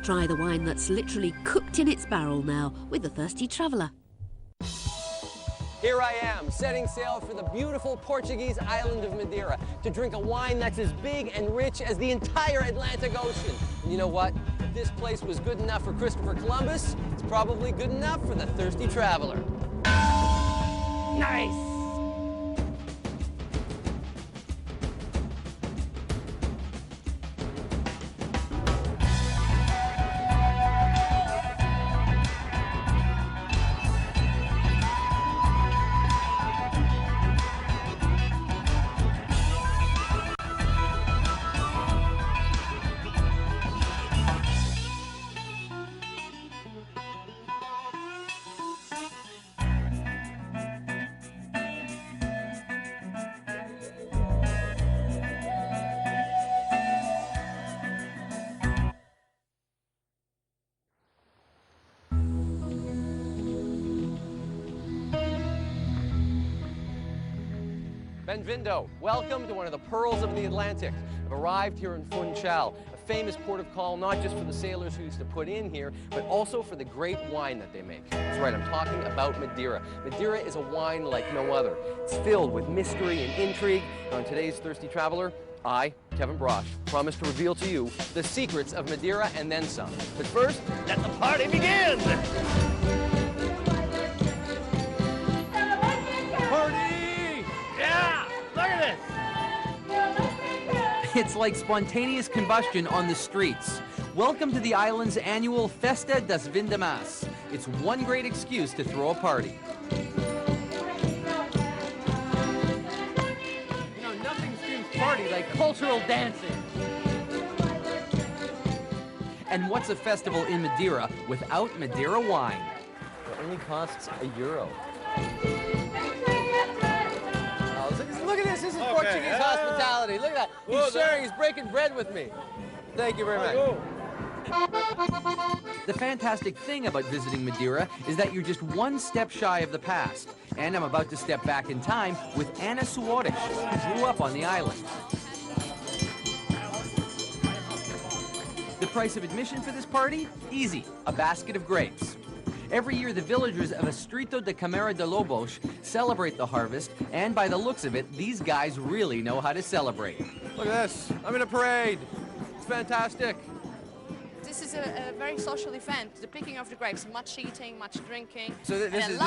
Try the wine that's literally cooked in its barrel now with the Thirsty Traveller. Here I am, setting sail for the beautiful Portuguese island of Madeira to drink a wine that's as big and rich as the entire Atlantic Ocean. And you know what? If this place was good enough for Christopher Columbus, it's probably good enough for the Thirsty Traveller. Nice! Benvindo. Welcome to one of the pearls of the Atlantic. I've arrived here in Funchal, a famous port of call not just for the sailors who used to put in here, but also for the great wine that they make. That's right, I'm talking about Madeira. Madeira is a wine like no other. It's filled with mystery and intrigue. And on today's Thirsty Traveller, I, Kevin Brauch, promise to reveal to you the secrets of Madeira and then some. But first, let the party begin! It's like spontaneous combustion on the streets. Welcome to the island's annual Festa das Vindamas. It's one great excuse to throw a party. You know, nothing screams party like cultural dancing. And what's a festival in Madeira without Madeira wine? It only costs €1. Look at this. This is Portuguese hospitality. Look at that. He's sharing. He's breaking bread with me. Thank you very much. The fantastic thing about visiting Madeira is that you're just one step shy of the past. And I'm about to step back in time with Ana Suárez, who grew up on the island. The price of admission for this party? Easy, a basket of grapes. Every year, the villagers of Estreito de Câmara de Lobos celebrate the harvest, and by the looks of it, these guys really know how to celebrate. Look at this. I'm in a parade. It's fantastic. This is a very social event, the picking of the grapes, much eating, much drinking. So this is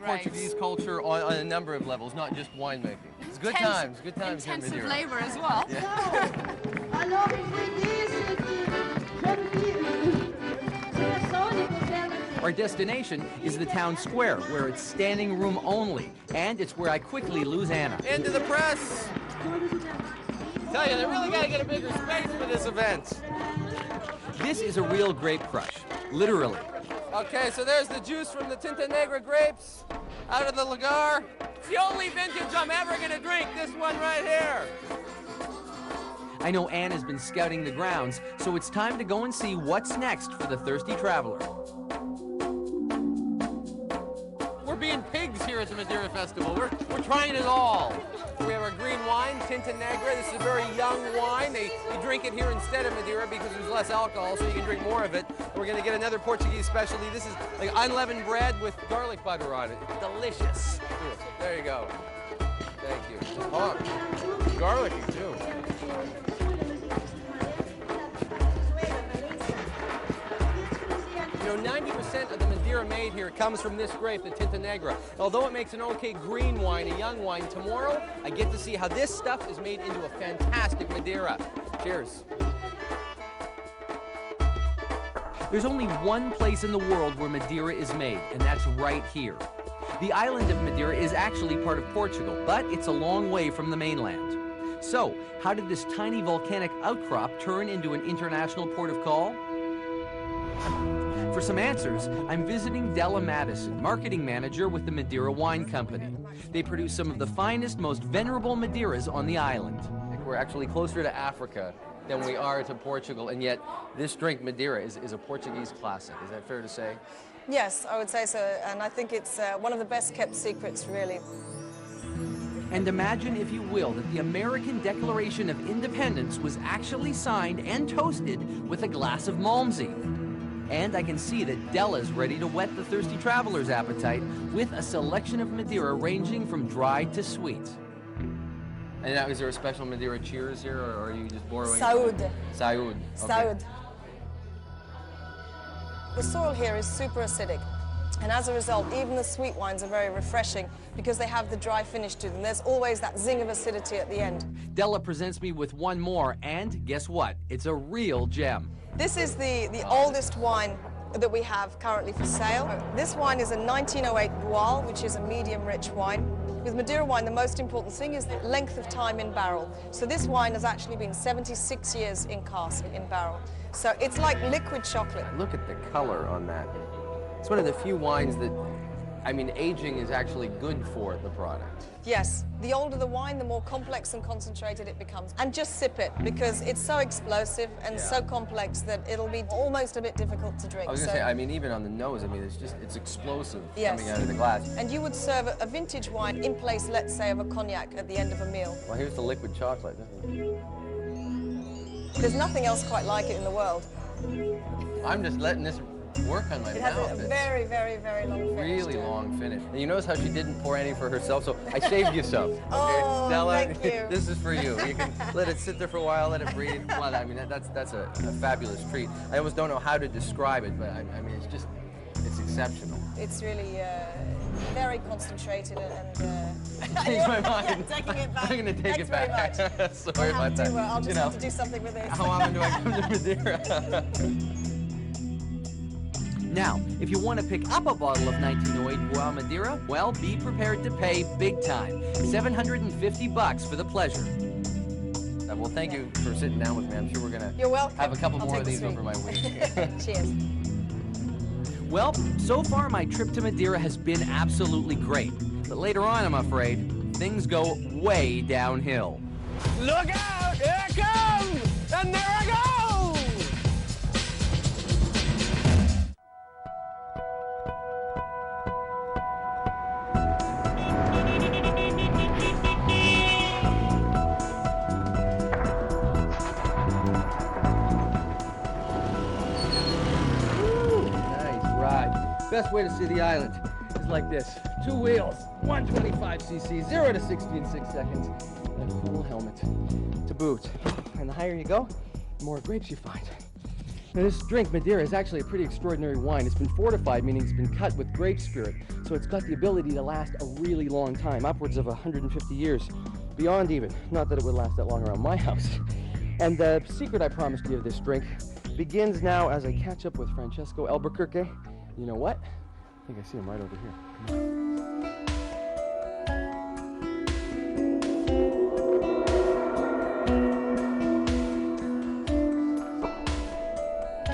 Portuguese culture on a number of levels, not just winemaking. It's good times here in Intensive Madeira. labor as well. Yeah. Our destination is the town square, where it's standing room only, and it's where I quickly lose Anna. Into the press! I tell you, they really got to get a bigger space for this event. This is a real grape crush, literally. Okay, so there's the juice from the Tinta Negra grapes out of the lagar. It's the only vintage I'm ever going to drink, this one right here. I know Anna's been scouting the grounds, so it's time to go and see what's next for the Thirsty Traveller. We're being pigs here at the Madeira Festival. We're trying it all. We have our green wine, Tinta Negra. This is a very young wine. They drink it here instead of Madeira because there's less alcohol, so you can drink more of it. And we're going to get another Portuguese specialty. This is like unleavened bread with garlic butter on it. It's delicious. Here, there you go. Thank you. Oh, garlicky too. You know, 90% of the Madeira made here comes from this grape, the Tinta Negra. Although it makes an okay green wine, a young wine, tomorrow I get to see how this stuff is made into a fantastic Madeira. Cheers. There's only one place in the world where Madeira is made, and that's right here. The island of Madeira is actually part of Portugal, but it's a long way from the mainland. So, how did this tiny volcanic outcrop turn into an international port of call? For some answers, I'm visiting Della Madison, marketing manager with the Madeira Wine Company. They produce some of the finest, most venerable Madeiras on the island. We're actually closer to Africa than we are to Portugal, and yet this drink, Madeira, is a Portuguese classic. Is that fair to say? Yes, I would say so, and I think it's one of the best kept secrets, really. And imagine, if you will, that the American Declaration of Independence was actually signed and toasted with a glass of Malmsey. And I can see that Della's ready to whet the thirsty traveler's appetite with a selection of Madeira ranging from dry to sweet. And now, is there a special Madeira cheers here, or are you just borrowing? Saúde. Saúde. Okay. Saúde. The soil here is super acidic, and as a result, even the sweet wines are very refreshing because they have the dry finish to them. There's always that zing of acidity at the end. Della presents me with one more, and guess what? It's a real gem. This is the oldest wine that we have currently for sale. This wine is a 1908 Brauch, which is a medium-rich wine. With Madeira wine, the most important thing is the length of time in barrel. So this wine has actually been 76 years in cask, in barrel. So it's like liquid chocolate. Look at the color on that. It's one of the few wines that, I mean, aging is actually good for the product. Yes, the older the wine, the more complex and concentrated it becomes. And just sip it, because it's so explosive and so complex that it'll be almost a bit difficult to drink. I was going to say, I mean, even on the nose, I mean, it's explosive coming out of the glass. And you would serve a vintage wine in place, let's say, of a cognac at the end of a meal. Well, here's the liquid chocolate. There's nothing else quite like it in the world. I'm just letting this work on my It mouth. has a very, very, very long finish. Really long finish. And you notice how she didn't pour any for herself, so I saved you some. Okay? Oh, Della, thank you. This is for you. You can let it sit there for a while, let it breathe. Well, I mean, that's a fabulous treat. I almost don't know how to describe it, but I mean, it's exceptional. It's really very concentrated and... Changed my mind. Taking it back. I'm going to take Thanks it back. very much. Sorry about that. I'll just have to do something with this. How often do I come to Madeira? Now, if you want to pick up a bottle of 1908 Brauch Madeira, well, be prepared to pay big time. $750 for the pleasure. Well, thank you for sitting down with me. I'm sure we're going You're welcome. to have a couple I'll more take of the these sweet. over my week. Cheers. Well, so far my trip to Madeira has been absolutely great. But later on, I'm afraid, things go way downhill. Look out! Here it comes! And there I go! Nice ride. Best way to see the island is like this. 2 wheels, 125cc, 0 to 60 in 6 seconds, and a cool helmet to boot. And the higher you go, the more grapes you find. Now this drink, Madeira, is actually a pretty extraordinary wine. It's been fortified, meaning it's been cut with grape spirit, so it's got the ability to last a really long time, upwards of 150 years, beyond even. Not that it would last that long around my house. And the secret I promised you of this drink begins now as I catch up with Francesco Albuquerque. You know what? I think I see him right over here.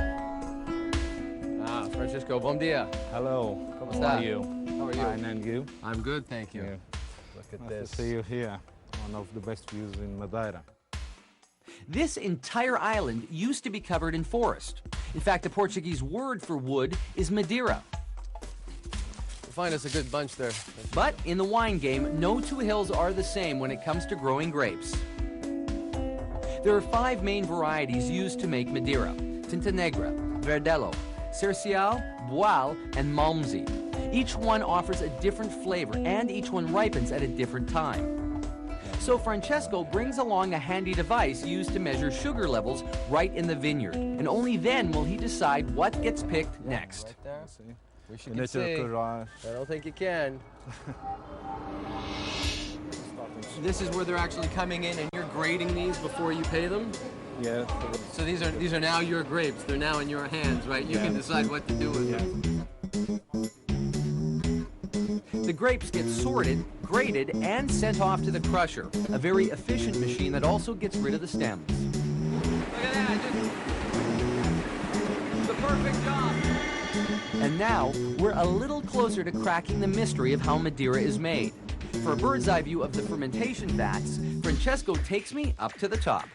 Come on. Francisco, bom dia. Hello. ¿Cómo How está? are you? How are you? Fine, and you? I'm good, thank you. Yeah. Look at Nice this. to see you here. One of the best views in Madeira. This entire island used to be covered in forest. In fact, the Portuguese word for wood is Madeira. Find us a good bunch there. But in the wine game, no two hills are the same when it comes to growing grapes. There are 5 main varieties used to make Madeira: Tinta Negra, Verdelho, Cercial, Boal, and Malmsey. Each one offers a different flavor, and each one ripens at a different time. So Francesco brings along a handy device used to measure sugar levels right in the vineyard, and only then will he decide what gets picked next. Right there. See? Wish you You could need to see. courage. I don't think you can. This is where they're actually coming in and you're grading these before you pay them? Yeah. So these are now your grapes. They're now in your hands, right? You can decide what to do with them. The grapes get sorted, graded, and sent off to the crusher, a very efficient machine that also gets rid of the stems. Look at that. It's the perfect job. And now, we're a little closer to cracking the mystery of how Madeira is made. For a bird's eye view of the fermentation vats, Francesco takes me up to the top.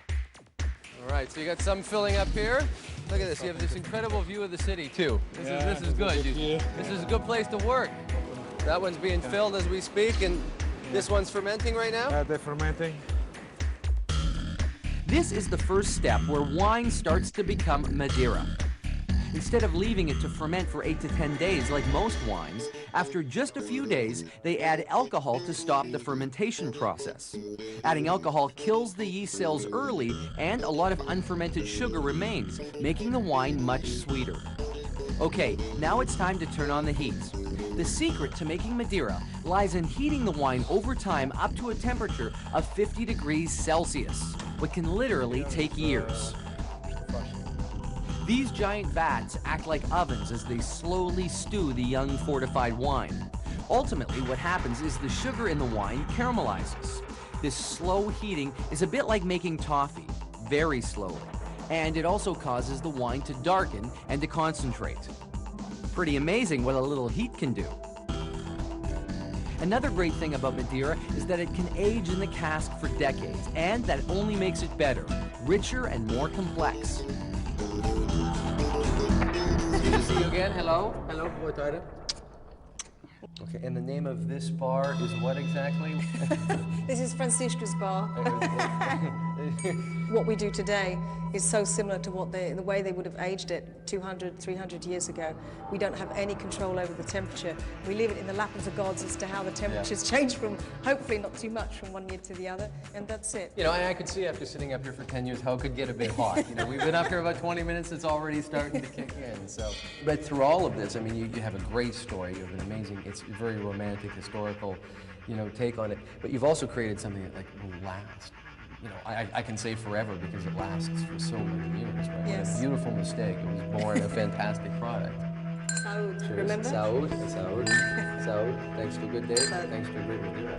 All right, so you got some filling up here. Look at this. You have this incredible view of the city too. This is good. This is a good place to work. That one's being filled as we speak, and This one's fermenting right now? They're fermenting. This is the first step where wine starts to become Madeira. Instead of leaving it to ferment for 8 to 10 days like most wines, after just a few days, they add alcohol to stop the fermentation process. Adding alcohol kills the yeast cells early, and a lot of unfermented sugar remains, making the wine much sweeter. Okay, now it's time to turn on the heat. The secret to making Madeira lies in heating the wine over time up to a temperature of 50 degrees Celsius, what can literally take years. These giant vats act like ovens as they slowly stew the young fortified wine. Ultimately, what happens is the sugar in the wine caramelizes. This slow heating is a bit like making toffee, very slowly. And it also causes the wine to darken and to concentrate. Pretty amazing what a little heat can do. Another great thing about Madeira is that it can age in the cask for decades, and that only makes it better, richer and more complex. Good to see you again. Hello. Hello, boa tarde. Okay, and the name of this bar is what exactly? This is Francisco's bar. What we do today is so similar to what the way they would have aged it 200, 300 years ago. We don't have any control over the temperature. We leave it in the lap of the gods as to how the temperatures change from, hopefully not too much, from one year to the other, and that's it. You know, I could see after sitting up here for 10 years how it could get a bit hot. You know, we've been up here about 20 minutes, it's already starting to kick in, so. But through all of this, I mean, you have a great story, you have an amazing, it's a very romantic, historical, you know, take on it. But you've also created something that, like, will last. You know, I can say forever because it lasts for so many years, right? Yes. What a beautiful mistake. It was born a fantastic product. Saúde, Cheers. remember? Saúde, saúde, saúde. Thanks to a good day. Saúde. Thanks to a great Madeira.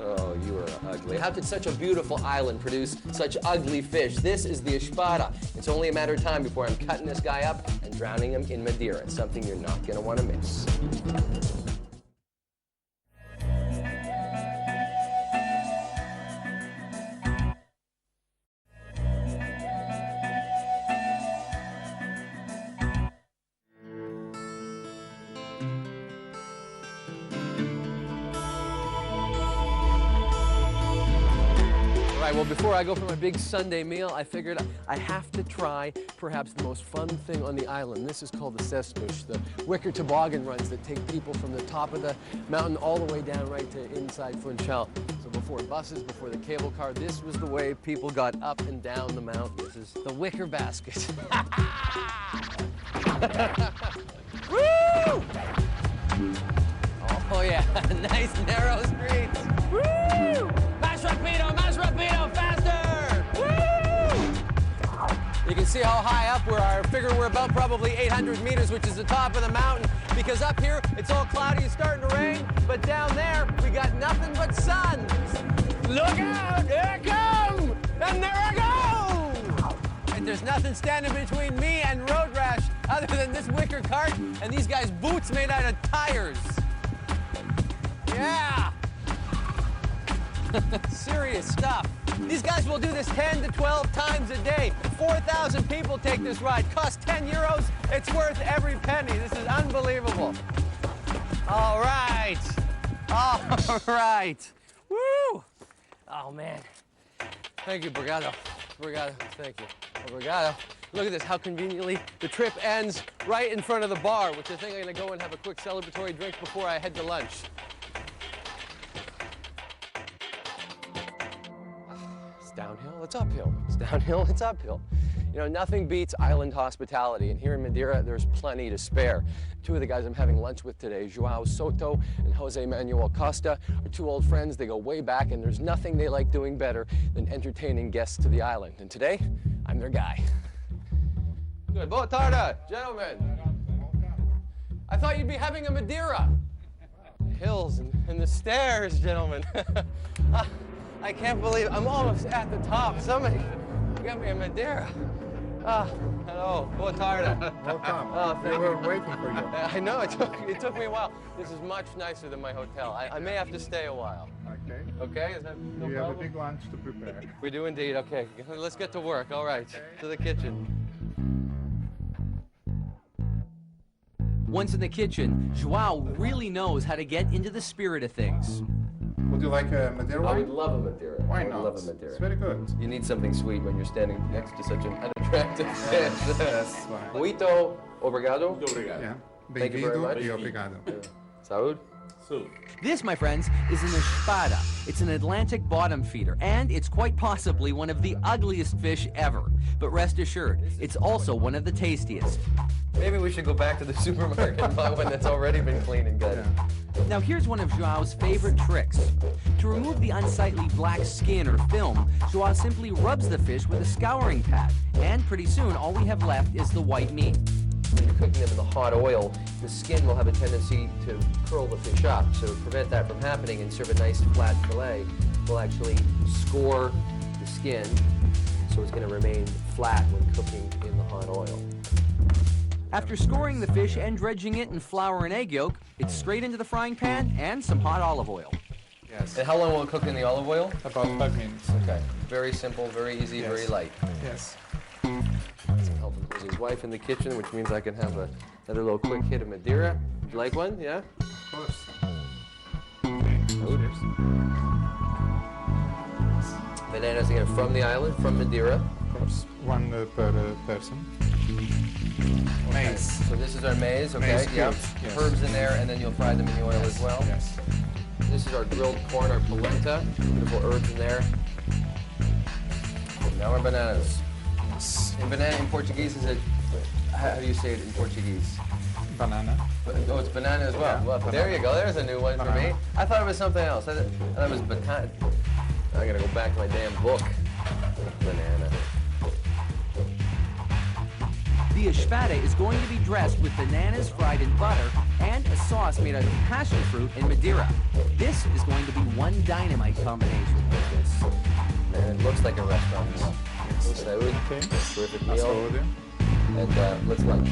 Oh, you are ugly. How could such a beautiful island produce such ugly fish? This is the espada. It's only a matter of time before I'm cutting this guy up and drowning him in Madeira. It's something you're not going to want to miss. Well, before I go for my big Sunday meal, I figured I have to try perhaps the most fun thing on the island. This is called the Sesmush, the wicker toboggan runs that take people from the top of the mountain all the way down right to inside Funchal. So before buses, before the cable car, this was the way people got up and down the mountain. This is the wicker basket. Woo! Oh yeah, nice narrow streets. Woo! Más rapido, faster! Woo! You can see how high up we are. I figure we're about probably 800 meters, which is the top of the mountain, because up here it's all cloudy, it's starting to rain, but down there we got nothing but sun. Look out, here I come! And there I go! And there's nothing standing between me and road rash other than this wicker cart and these guys' boots made out of tires. Yeah! Serious stuff. These guys will do this 10 to 12 times a day. 4,000 people take this ride. Costs 10 euros. It's worth every penny. This is unbelievable. All right. All right. Woo! Oh, man. Thank you, Brigado. Brigado, thank you. Obrigado. Look at this, how conveniently the trip ends right in front of the bar, which I think I'm gonna go and have a quick celebratory drink before I head to lunch. It's downhill, it's uphill. It's downhill, it's uphill. You know, nothing beats island hospitality, and here in Madeira, there's plenty to spare. Two of the guys I'm having lunch with today, João Soto and Jose Manuel Costa, are two old friends. They go way back, and there's nothing they like doing better than entertaining guests to the island. And today, I'm their guy. Good. Boa tarde, gentlemen. I thought you'd be having a Madeira. The hills and the stairs, gentlemen. I can't believe I'm almost at the top. Somebody got me a Madeira. Hello, boa tarde. Welcome. Oh, thank we were you. waiting for you. I know, it took me a while. This is much nicer than my hotel. I may have to stay a while. Okay. Okay, is that no We have a problem? big lunch to prepare. We do indeed, okay. Let's get to work, all right. To the kitchen. Once in the kitchen, Joao really knows how to get into the spirit of things. Would you like a Madeira I wine? would love a Madeira. Why I would not? love a Madeira. It's very good. You need something sweet when you're standing next to such an unattractive fish. That's why. Muito obrigado. Yeah. Thank you very Bem-vindo much. e obrigado. Saúde. This, my friends, is an espada. It's an Atlantic bottom feeder, and it's quite possibly one of the ugliest fish ever. But rest assured, it's also one of the tastiest. Maybe we should go back to the supermarket and buy one that's already been cleaned and gutted. Now here's one of Joao's favorite tricks. To remove the unsightly black skin or film, Joao simply rubs the fish with a scouring pad, and pretty soon all we have left is the white meat. When you're cooking them in the hot oil, the skin will have a tendency to curl the fish up. So to prevent that from happening and serve a nice flat fillet, we'll actually score the skin so it's going to remain flat when cooking in the hot oil. After scoring the fish and dredging it in flour and egg yolk, it's straight into the frying pan and some hot olive oil. Yes. And how long will it cook in the olive oil? About 5 minutes. Okay. Very simple, very easy, very light. Yes. Helping his wife in the kitchen, which means I can have another little quick hit of Madeira. Would you like one? Yeah? Of course. Bananas again from the island, from Madeira. Of course. One per person. Maize. So this is our maize, okay? Maize Yeah. cubes, yes. Herbs in there, and then you'll fry them in the oil as well. Yes. This is our grilled corn, our polenta. Beautiful herbs in there. And now our bananas. Yes. And banana in Portuguese is it? How do you say it in Portuguese? Banana. Oh, it's banana as well. Yeah, Well, banana. there you go. There's a new one for me. Banana. I thought it was something else. I thought it was banana. I gotta go back to my damn book. Banana. The espada is going to be dressed with bananas fried in butter and a sauce made out of passion fruit and Madeira. This is going to be one dynamite combination. And it looks like a restaurant meal. Saúde. Okay. Terrific That's meal. all. And let's lunch.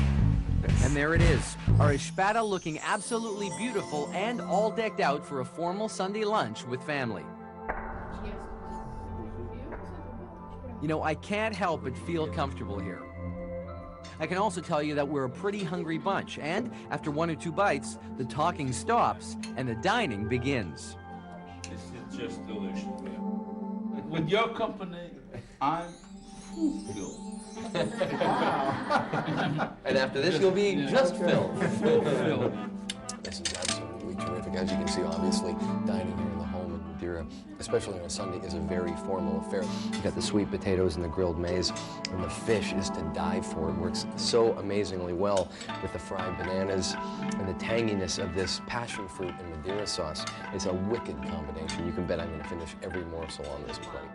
And there it is, our espada looking absolutely beautiful and all decked out for a formal Sunday lunch with family. You know, I can't help but feel comfortable here. I can also tell you that we're a pretty hungry bunch, and after 1 or 2 bites, the talking stops and the dining begins. This is just delicious. With your company, I'm fulfilled. And after this, you'll be just filled. Fulfilled. This is absolutely terrific. As you can see, obviously, dining here in the home in Madeira, especially on a Sunday, is a very formal affair. You've got the sweet potatoes and the grilled maize, and the fish is to die for. It works so amazingly well with the fried bananas and the tanginess of this passion fruit and Madeira sauce. It's a wicked combination. You can bet I'm going to finish every morsel on this plate.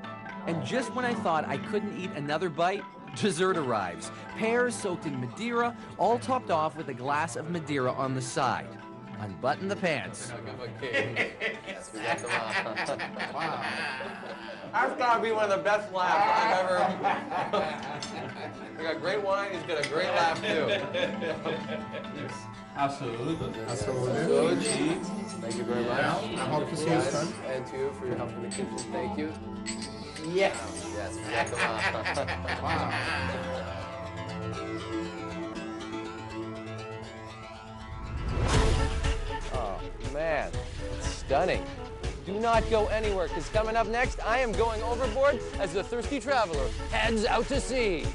And just when I thought I couldn't eat another bite, dessert arrives. Pears soaked in Madeira, all topped off with a glass of Madeira on the side. Unbutton the pants. Yes, we got them all. That's got to be one of the best laughs I've ever. We got great wine. He's got a great laugh too. Absolutely. Good. Thank you very much. I hope to see you Yes, soon. and to you for your help in the kitchen. Thank you. Yes. Yes, we got them all. Oh man, it's stunning. Do not go anywhere, because coming up next, I am going overboard as the thirsty traveler heads out to sea.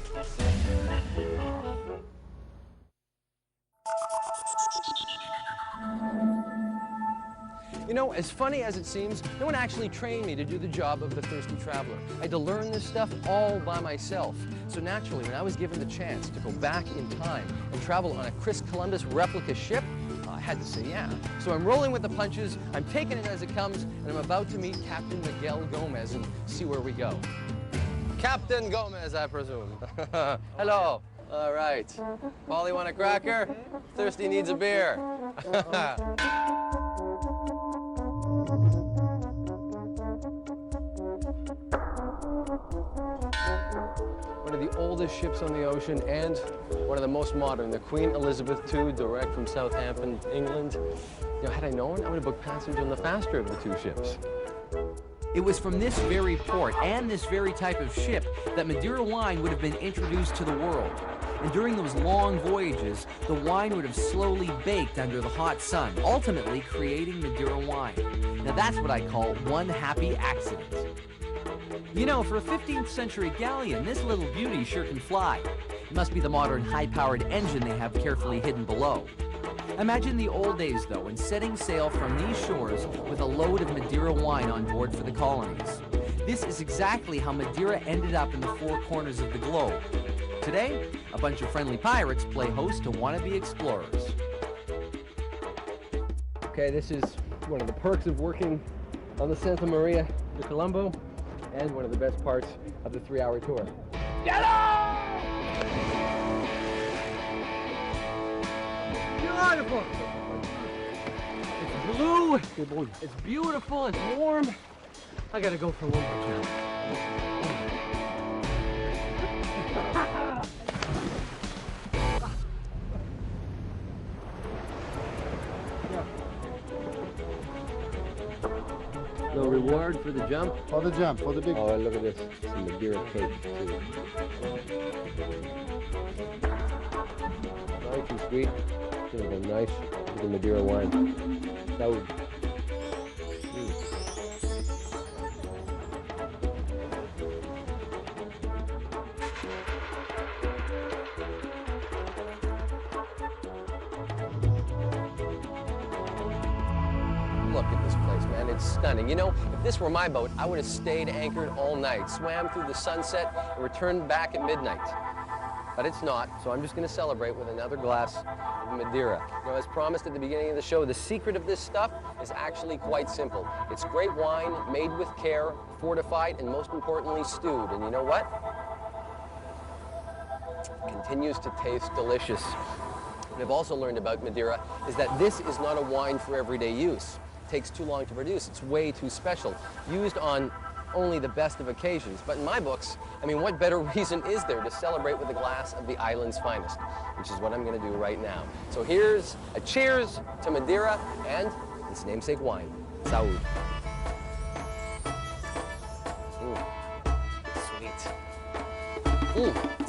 You know, as funny as it seems, no one actually trained me to do the job of the thirsty traveler. I had to learn this stuff all by myself. So naturally, when I was given the chance to go back in time and travel on a Chris Columbus replica ship, I had to say yeah. So I'm rolling with the punches, I'm taking it as it comes, and I'm about to meet Captain Miguel Gomez and see where we go. Captain Gomez, I presume. Hello. All right. Polly, want a cracker? Thirsty needs a beer. One of the oldest ships on the ocean and one of the most modern, the Queen Elizabeth II, direct from Southampton, England. You know, had I known, I would have booked passage on the faster of the 2 ships. It was from this very port and this very type of ship that Madeira wine would have been introduced to the world. And during those long voyages, the wine would have slowly baked under the hot sun, ultimately creating Madeira wine. Now that's what I call one happy accident. You know, for a 15th century galleon, this little beauty sure can fly. It must be the modern high-powered engine they have carefully hidden below. Imagine the old days, though, and setting sail from these shores with a load of Madeira wine on board for the colonies. This is exactly how Madeira ended up in the four corners of the globe. Today, a bunch of friendly pirates play host to wannabe explorers. Okay, this is one of the perks of working on the Santa Maria de Colombo, and one of the best parts of the 3-hour tour. Beautiful! It's blue, it's beautiful, it's warm. I gotta go for one more time. No reward for the jump? For the jump, for the big... Oh, and look at this. Some Madeira cake, too. Nice and sweet. It's gonna go nice with the Madeira wine. So, Look at this place, man. It's stunning. You know, if this were my boat, I would have stayed anchored all night, swam through the sunset, and returned back at midnight. But it's not, so I'm just going to celebrate with another glass of Madeira. Now, as promised at the beginning of the show, the secret of this stuff is actually quite simple. It's great wine, made with care, fortified, and most importantly, stewed. And you know what? It continues to taste delicious. What I've also learned about Madeira is that this is not a wine for everyday use. It takes too long to produce. It's way too special. Used on only the best of occasions. But in my books, I mean, what better reason is there to celebrate with a glass of the island's finest, which is what I'm going to do right now. So here's a cheers to Madeira and its namesake wine, Saúde. Sweet.